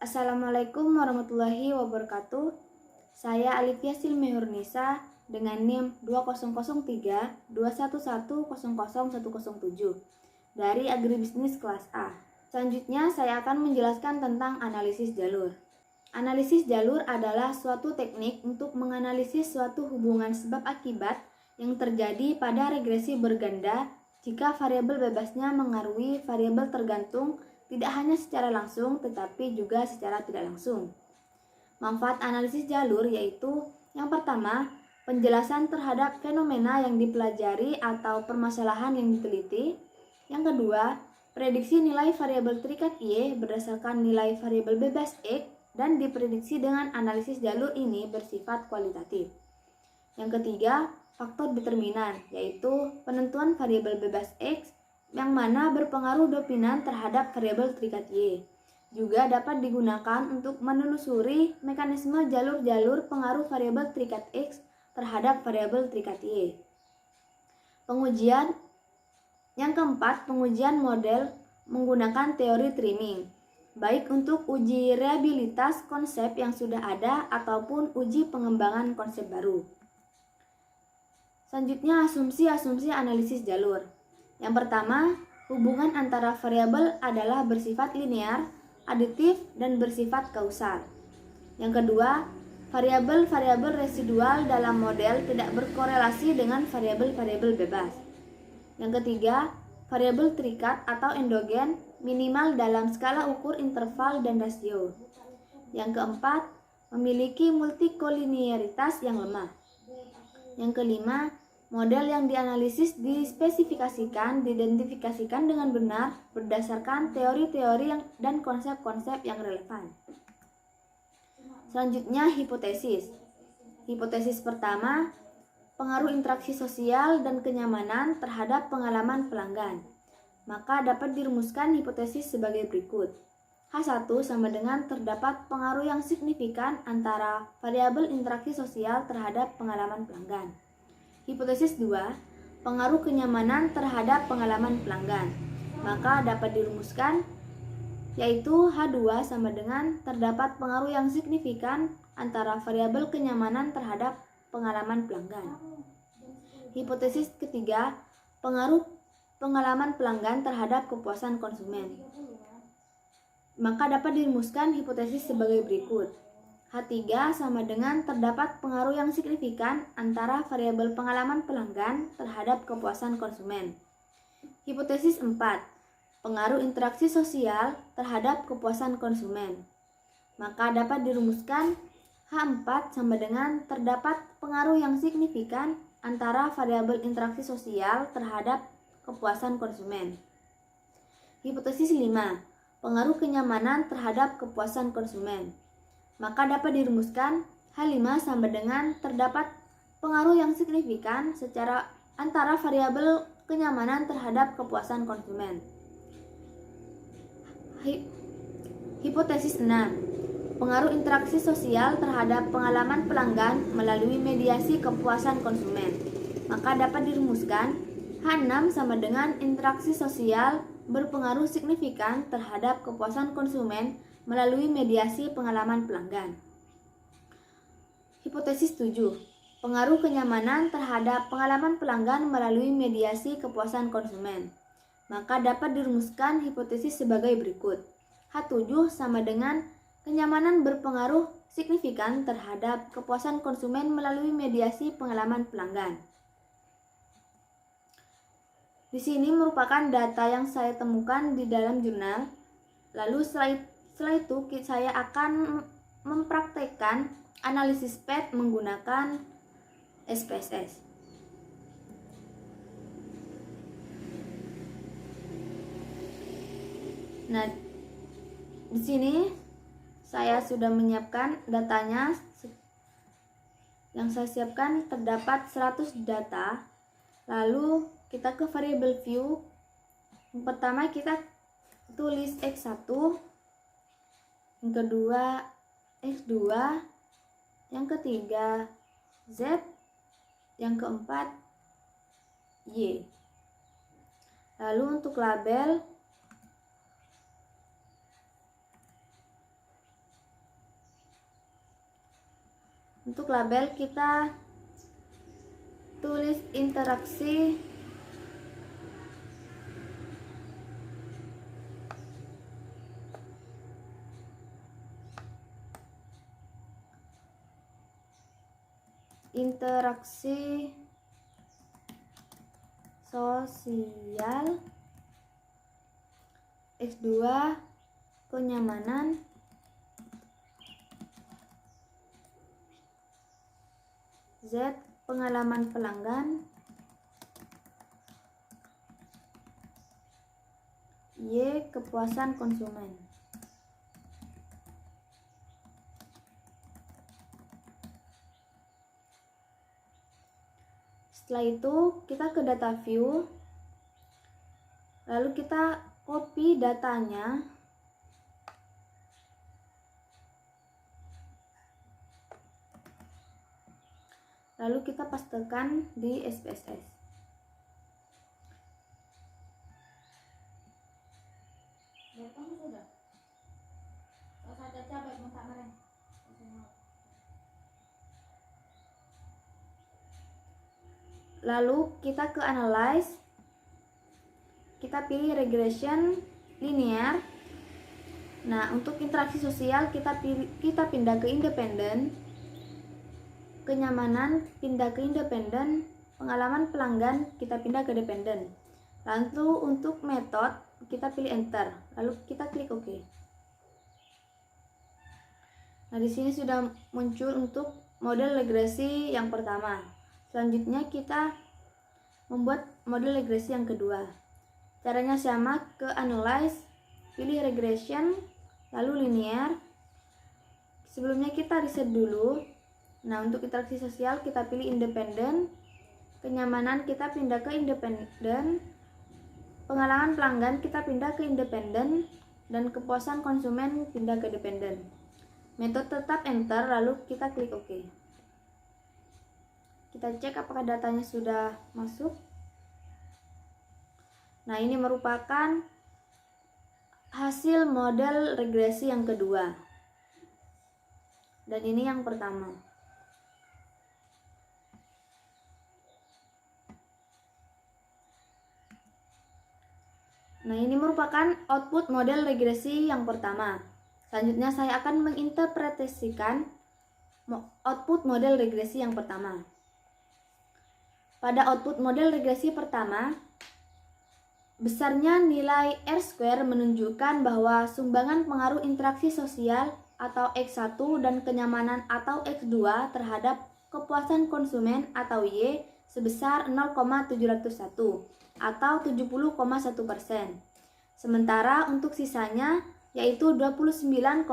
Assalamualaikum warahmatullahi wabarakatuh. Saya Alifia Silmehurnisa dengan NIM 200321100107 dari Agribisnis kelas A. Selanjutnya saya akan menjelaskan tentang analisis jalur. Analisis jalur adalah suatu teknik untuk menganalisis suatu hubungan sebab akibat yang terjadi pada regresi berganda jika variabel bebasnya mengaruhi variabel tergantung tidak hanya secara langsung tetapi juga secara tidak langsung. Manfaat analisis jalur yaitu yang pertama, penjelasan terhadap fenomena yang dipelajari atau permasalahan yang diteliti. Yang kedua, prediksi nilai variabel terikat Y berdasarkan nilai variabel bebas X dan diprediksi dengan analisis jalur ini bersifat kualitatif. Yang ketiga, faktor determinan yaitu penentuan variabel bebas X yang mana berpengaruh dominan terhadap variabel terikat Y. Juga dapat digunakan untuk menelusuri mekanisme jalur-jalur pengaruh variabel terikat X terhadap variabel terikat Y. Pengujian yang keempat, pengujian model menggunakan teori trimming, baik untuk uji reliabilitas konsep yang sudah ada ataupun uji pengembangan konsep baru. Selanjutnya, asumsi-asumsi analisis jalur. Yang pertama, hubungan antara variabel adalah bersifat linear, aditif, dan bersifat kausal. Yang kedua, variabel-variabel residual dalam model tidak berkorelasi dengan variabel-variabel bebas. Yang ketiga, variabel terikat atau endogen minimal dalam skala ukur interval dan rasio. Yang keempat, memiliki multikolinearitas yang lemah. Yang kelima, model yang dianalisis diidentifikasikan dengan benar berdasarkan teori-teori dan konsep-konsep yang relevan. Selanjutnya, hipotesis. Hipotesis pertama, pengaruh interaksi sosial dan kenyamanan terhadap pengalaman pelanggan. Maka dapat dirumuskan hipotesis sebagai berikut. H1 sama dengan terdapat pengaruh yang signifikan antara variabel interaksi sosial terhadap pengalaman pelanggan. Hipotesis 2, pengaruh kenyamanan terhadap pengalaman pelanggan. Maka dapat dirumuskan yaitu H2 sama dengan terdapat pengaruh yang signifikan antara variabel kenyamanan terhadap pengalaman pelanggan. Hipotesis ketiga, pengaruh pengalaman pelanggan terhadap kepuasan konsumen. Maka dapat dirumuskan hipotesis sebagai berikut. H3 sama dengan terdapat pengaruh yang signifikan antara variabel pengalaman pelanggan terhadap kepuasan konsumen. Hipotesis 4, pengaruh interaksi sosial terhadap kepuasan konsumen. Maka dapat dirumuskan H4 sama dengan terdapat pengaruh yang signifikan antara variabel interaksi sosial terhadap kepuasan konsumen. Hipotesis 5, pengaruh kenyamanan terhadap kepuasan konsumen. Maka dapat dirumuskan H5 sama dengan terdapat pengaruh yang signifikan secara antara variabel kenyamanan terhadap kepuasan konsumen. Hipotesis 6, pengaruh interaksi sosial terhadap pengalaman pelanggan melalui mediasi kepuasan konsumen. Maka dapat dirumuskan H6 sama dengan interaksi sosial berpengaruh signifikan terhadap kepuasan konsumen melalui mediasi pengalaman pelanggan. Hipotesis 7, pengaruh kenyamanan terhadap pengalaman pelanggan melalui mediasi kepuasan konsumen. Maka dapat dirumuskan hipotesis sebagai berikut. H7 sama dengan kenyamanan berpengaruh signifikan terhadap kepuasan konsumen melalui mediasi pengalaman pelanggan. Di sini merupakan data yang saya temukan di dalam jurnal. Lalu setelah itu saya akan mempraktekkan analisis PET menggunakan SPSS. Nah, di sini saya sudah menyiapkan datanya. Yang saya siapkan terdapat 100 data. Lalu kita ke variable view. Yang pertama kita tulis X1, yang kedua X2, yang ketiga Z, yang keempat Y. Lalu untuk label Untuk label kita tulis interaksi sosial X2 kenyamanan Z pengalaman pelanggan Y kepuasan konsumen. Setelah itu kita ke data view, lalu kita copy datanya, lalu kita pastekan di SPSS. Lalu kita ke analyze, kita pilih regression linear. Nah, untuk interaksi sosial kita pindah ke independen, kenyamanan pindah ke independen, pengalaman pelanggan kita pindah ke dependen. Lalu untuk metode kita pilih enter, lalu kita klik OK. Nah, di sini sudah muncul untuk model regresi yang pertama. Selanjutnya kita membuat model regresi yang kedua. Caranya sama, ke analyze, pilih regression, lalu linear. Sebelumnya kita riset dulu. Nah, untuk interaksi sosial kita pilih independen, kenyamanan kita pindah ke independen, pengalaman pelanggan kita pindah ke independen, dan kepuasan konsumen pindah ke dependen. Metode tetap enter, lalu kita klik OK. Kita cek apakah datanya sudah masuk. Nah, ini merupakan hasil model regresi yang kedua. Dan ini yang pertama. Nah, ini merupakan output model regresi yang pertama. Selanjutnya saya akan menginterpretasikan output model regresi yang pertama. Pada output model regresi pertama, besarnya nilai R² menunjukkan bahwa sumbangan pengaruh interaksi sosial atau X1 dan kenyamanan atau X2 terhadap kepuasan konsumen atau Y sebesar 0,701 atau 70,1%. Sementara untuk sisanya yaitu 29,9%.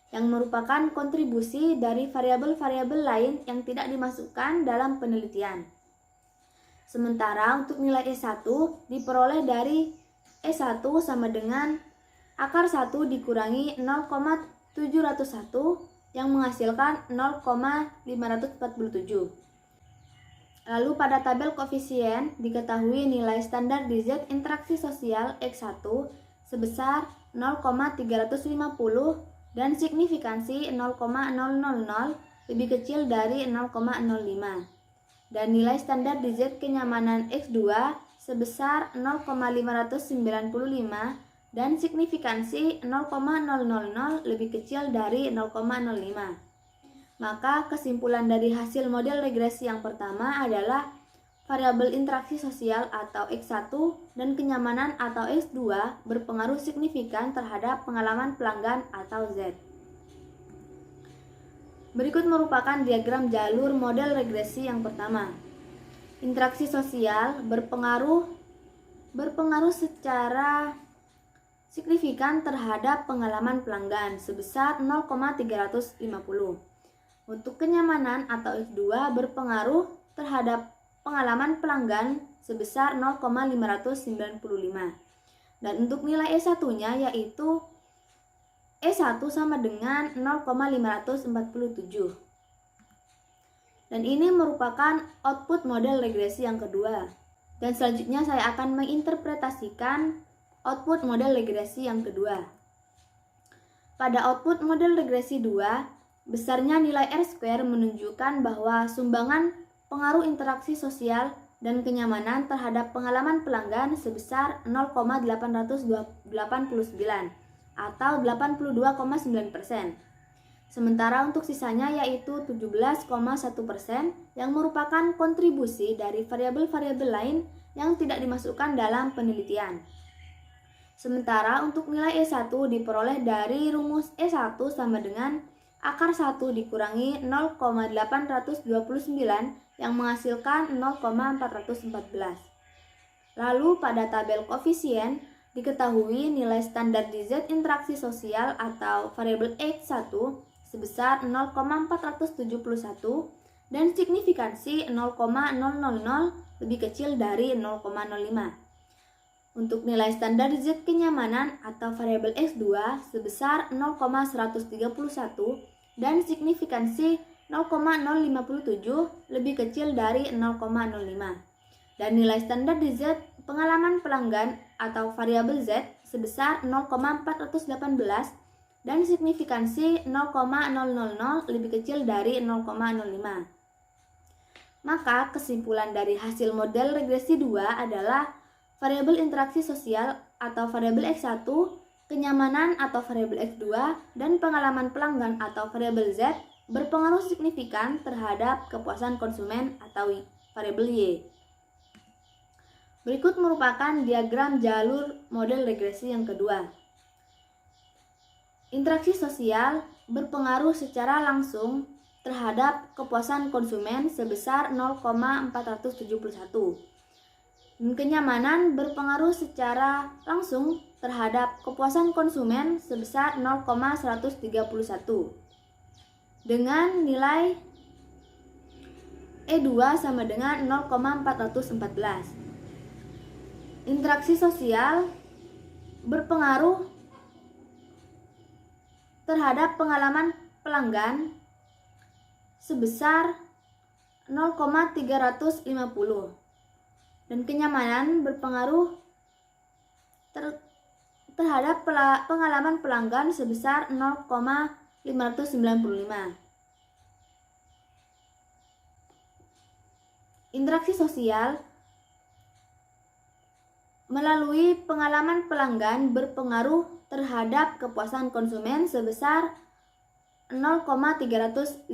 Yang merupakan kontribusi dari variabel-variabel lain yang tidak dimasukkan dalam penelitian. Sementara untuk nilai E1 diperoleh dari E1 sama dengan akar 1 dikurangi 0,701 yang menghasilkan 0,547. Lalu pada tabel koefisien diketahui nilai standar di Z interaksi sosial X1 sebesar 0,350 dan signifikansi 0,000 lebih kecil dari 0,05. Dan nilai standar di Z kenyamanan X2 sebesar 0,595 dan signifikansi 0,000 lebih kecil dari 0,05. Maka kesimpulan dari hasil model regresi yang pertama adalah variabel interaksi sosial atau X1 dan kenyamanan atau X2 berpengaruh signifikan terhadap pengalaman pelanggan atau Z. Berikut merupakan diagram jalur model regresi yang pertama. Interaksi sosial berpengaruh secara signifikan terhadap pengalaman pelanggan sebesar 0,350. Untuk kenyamanan atau X2 berpengaruh terhadap pengalaman pelanggan sebesar 0,595. Dan untuk nilai E1-nya yaitu E1 sama dengan 0,547. Dan ini merupakan output model regresi yang kedua. Dan selanjutnya saya akan menginterpretasikan output model regresi yang kedua. Pada output model regresi 2 Besarnya nilai R-square menunjukkan bahwa sumbangan pengaruh interaksi sosial dan kenyamanan terhadap pengalaman pelanggan sebesar 0,889 atau 82,9%. Sementara untuk sisanya yaitu 17,1% yang merupakan kontribusi dari variabel-variabel lain yang tidak dimasukkan dalam penelitian. Sementara untuk nilai E1 diperoleh dari rumus E1 sama dengan akar 1 dikurangi 0,829 yang menghasilkan 0,414. Lalu pada tabel koefisien diketahui nilai standar di Z interaksi sosial atau variabel X1 sebesar 0,471 dan signifikansi 0,000 lebih kecil dari 0,05. Untuk nilai standar Z kenyamanan atau variabel X2 sebesar 0,131 dan signifikansi 0,057 lebih kecil dari 0,05. Dan nilai standar di Z pengalaman pelanggan atau variabel Z sebesar 0,418 dan signifikansi 0,000 lebih kecil dari 0,05. Maka kesimpulan dari hasil model regresi 2 adalah variabel interaksi sosial atau variabel X1, kenyamanan atau variabel X2, dan pengalaman pelanggan atau variabel Z berpengaruh signifikan terhadap kepuasan konsumen atau variabel Y. Berikut merupakan diagram jalur model regresi yang kedua. Interaksi sosial berpengaruh secara langsung terhadap kepuasan konsumen sebesar 0,471. Dan kenyamanan berpengaruh secara langsung terhadap kepuasan konsumen sebesar 0,131 dengan nilai E2 sama dengan 0,414. Interaksi sosial berpengaruh terhadap pengalaman pelanggan sebesar 0,350 dan kenyamanan berpengaruh terhadap pengalaman pelanggan sebesar 0,595. Interaksi sosial melalui pengalaman pelanggan berpengaruh terhadap kepuasan konsumen sebesar 0,350.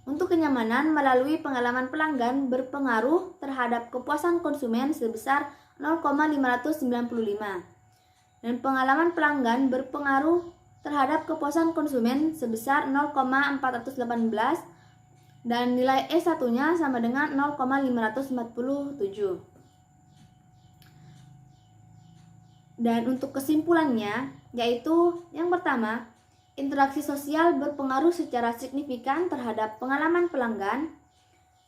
Untuk kenyamanan melalui pengalaman pelanggan berpengaruh terhadap kepuasan konsumen sebesar 0,595. Dan pengalaman pelanggan berpengaruh terhadap kepuasan konsumen sebesar 0,418 dan nilai E1-nya sama dengan 0,547. Dan untuk kesimpulannya, yaitu yang pertama, interaksi sosial berpengaruh secara signifikan terhadap pengalaman pelanggan.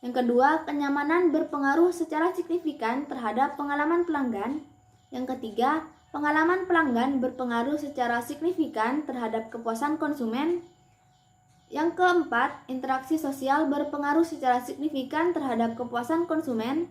Yang kedua, kenyamanan berpengaruh secara signifikan terhadap pengalaman pelanggan. Yang ketiga, pengalaman pelanggan berpengaruh secara signifikan terhadap kepuasan konsumen. Yang keempat, interaksi sosial berpengaruh secara signifikan terhadap kepuasan konsumen.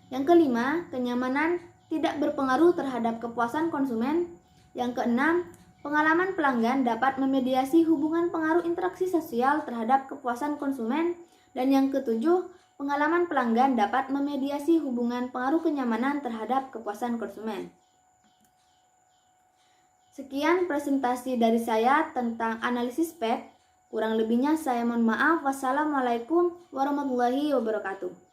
Yang kelima, kenyamanan tidak berpengaruh terhadap kepuasan konsumen. Yang keenam, pengalaman pelanggan dapat memediasi hubungan pengaruh interaksi sosial terhadap kepuasan konsumen. Dan yang ketujuh, pengalaman pelanggan dapat memediasi hubungan pengaruh kenyamanan terhadap kepuasan konsumen. Sekian presentasi dari saya tentang analisis PET. Kurang lebihnya saya mohon maaf. Wassalamualaikum warahmatullahi wabarakatuh.